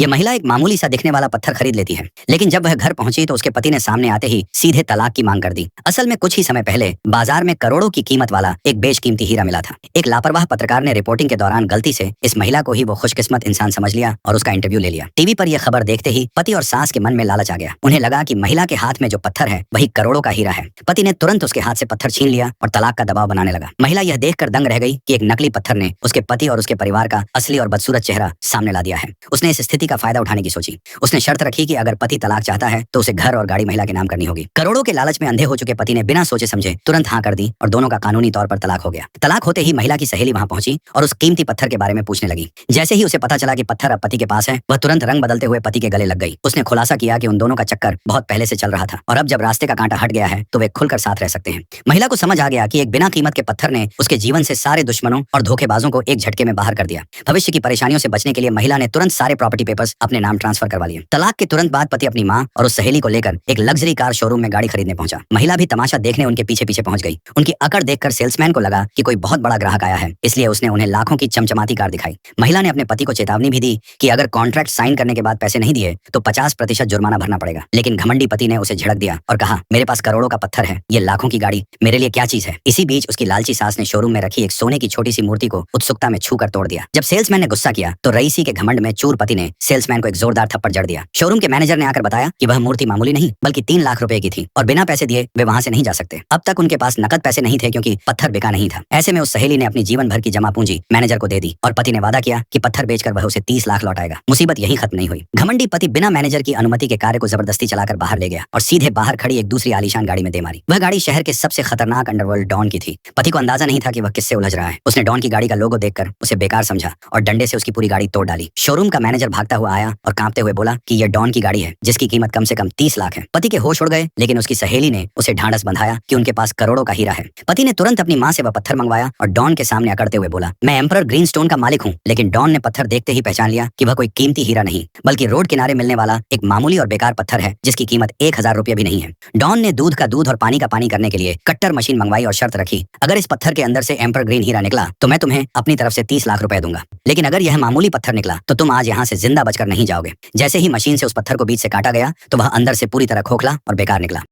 ये महिला एक मामूली सा दिखने वाला पत्थर खरीद लेती है, लेकिन जब वह घर पहुंची तो उसके पति ने सामने आते ही सीधे तलाक की मांग कर दी। असल में कुछ ही समय पहले बाजार में करोड़ों की कीमत वाला एक बेशकीमती हीरा मिला था। एक लापरवाह पत्रकार ने रिपोर्टिंग के दौरान गलती से इस महिला को ही वो खुशकिस्मत इंसान समझ लिया और उसका इंटरव्यू ले लिया। टीवी पर यह खबर देखते ही पति और सास के मन में लालच आ गया। उन्हें लगा कि महिला के हाथ में जो पत्थर है वही करोड़ों का हीरा है। पति ने तुरंत उसके हाथ से पत्थर छीन लिया और तलाक का दबाव बनाने लगा। महिला यह देखकर दंग रह गई कि एक नकली पत्थर ने उसके पति और उसके परिवार का असली और बदसूरत चेहरा सामने ला दिया है। उसने इस स्थिति का फायदा उठाने की सोची। उसने शर्त रखी कि अगर पति तलाक चाहता है तो उसे घर और गाड़ी महिला के नाम करनी होगी। करोड़ों के लालच में अंधे हो चुके पति ने बिना सोचे समझे तुरंत हाँ कर दी और दोनों का कानूनी तौर पर तलाक हो गया। तलाक होते ही महिला की सहेली वहां पहुंची और उस कीमती पत्थर के बारे में पूछने लगी। जैसे ही उसे पता चला कि पत्थर अब पति के पास है, वह तुरंत रंग बदलते हुए पति के गले लग गई। उसने खुलासा किया कि उन दोनों का चक्कर बहुत पहले से चल रहा था और अब जब रास्ते का कांटा हट गया है तो वे खुलकर साथ रह सकते हैं। महिला को समझ आ गया कि एक बिना कीमत के पत्थर ने उसके जीवन से सारे दुश्मनों और धोखेबाजों को एक झटके में बाहर कर दिया। भविष्य की परेशानियों से बचने के लिए महिला ने तुरंत सारे प्रॉपर्टी पेपर्स अपने नाम ट्रांसफर करवा लिए। तलाक के तुरंत बाद पति अपनी मां और उस सहेली को लेकर एक लग्जरी कार शोरूम में गाड़ी खरीदने पहुंचा। महिला भी तमाशा देखने उनके पीछे पीछे पहुंच गई। उनकी अकड़ देखकर सेल्समैन को लगा कि कोई बहुत बड़ा ग्राहक आया है, इसलिए उसने उन्हें लाखों की चमचमाती कार दिखाई। महिला ने अपने पति को चेतावनी भी दी कि अगर कॉन्ट्रैक्ट साइन करने के बाद पैसे नहीं दिए तो 50% जुर्माना भरना पड़ेगा। लेकिन घमंडी पति ने उसे झिड़क दिया और कहा, मेरे पास करोड़ों का पत्थर है, ये लाखों की गाड़ी मेरे लिए क्या चीज है। इसी बीच उसकी लालची सास ने शोरूम में रखी एक सोने की छोटी सी मूर्ति को उत्सुकता में छू कर तोड़ दिया। जब सेल्समैन ने गुस्सा किया तो रईसी के घमंड में चूर पति ने सेल्समैन को एक जोरदार थप्पड़ जड़ दिया। शोरूम के मैनेजर ने आकर बताया कि वह मूर्ति मामूली नहीं बल्कि 3 लाख रुपए की थी और बिना पैसे दिए वे वहां से नहीं जा सकते। अब तक उनके पास नकद पैसे नहीं थे क्योंकि पत्थर बिका नहीं था। ऐसे में उस सहेली ने अपनी जीवन भर की जमा पूंजी मैनेजर को दे दी और पति ने वादा किया कि पत्थर बेचकर वह उसे 30 लाख लौटाएगा। मुसीबत यही खत्म नहीं हुई। घमंडी पति बिना मैनेजर की अनुमति के कार्य को जबरदस्ती चलाकर बाहर ले गया और सीधे बाहर खड़ी एक दूसरी आलीशान गाड़ी में दे मारी। वह गाड़ी शहर के सबसे खतरनाक अंडरवर्ल्ड डॉन की थी। पति को अंदाजा नहीं था कि वह किससे उलझ रहा है। उसने डॉन की गाड़ी का लोगो देखकर उसे बेकार समझा और डंडे से उसकी पूरी गाड़ी तोड़ डाली। शोरूम का मैनेजर भागता हुआ आया और कांपते हुए बोला कि यह डॉन की गाड़ी है जिसकी कीमत कम से कम 30 लाख है। पति के होश उड़ गए, लेकिन उसकी सहेली ने उसे ढांढस बंधाया कि उनके पास करोड़ों का हीरा है। पति ने तुरंत अपनी मां से वह पत्थर मंगवाया और डॉन के सामने अकड़ते हुए बोला, मैं एम्परर ग्रीनस्टोन का मालिक हूँ। लेकिन डॉन ने पत्थर देखते ही पहचान लिया कि वह कोई कीमती हीरा नहीं बल्कि रोड किनारे मिलने वाला एक मामूली और बेकार पत्थर है जिसकी कीमत 1000 रुपये भी नहीं है। डॉन ने दूध का दूध और पानी का पानी करने के लिए कट्टर मशीन मंगवाई और शर्त रखी, अगर इस पत्थर के अंदर से एम्पर ग्रीन हीरा निकला तो मैं तुम्हें अपनी तरफ से 30 लाख रुपए दूंगा, लेकिन अगर यह मामूली पत्थर निकला तो तुम आज यहाँ से जिंदा बचकर नहीं जाओगे। जैसे ही मशीन से उस पत्थर को बीच से काटा गया तो वह अंदर से पूरी तरह खोखला और बेकार निकला।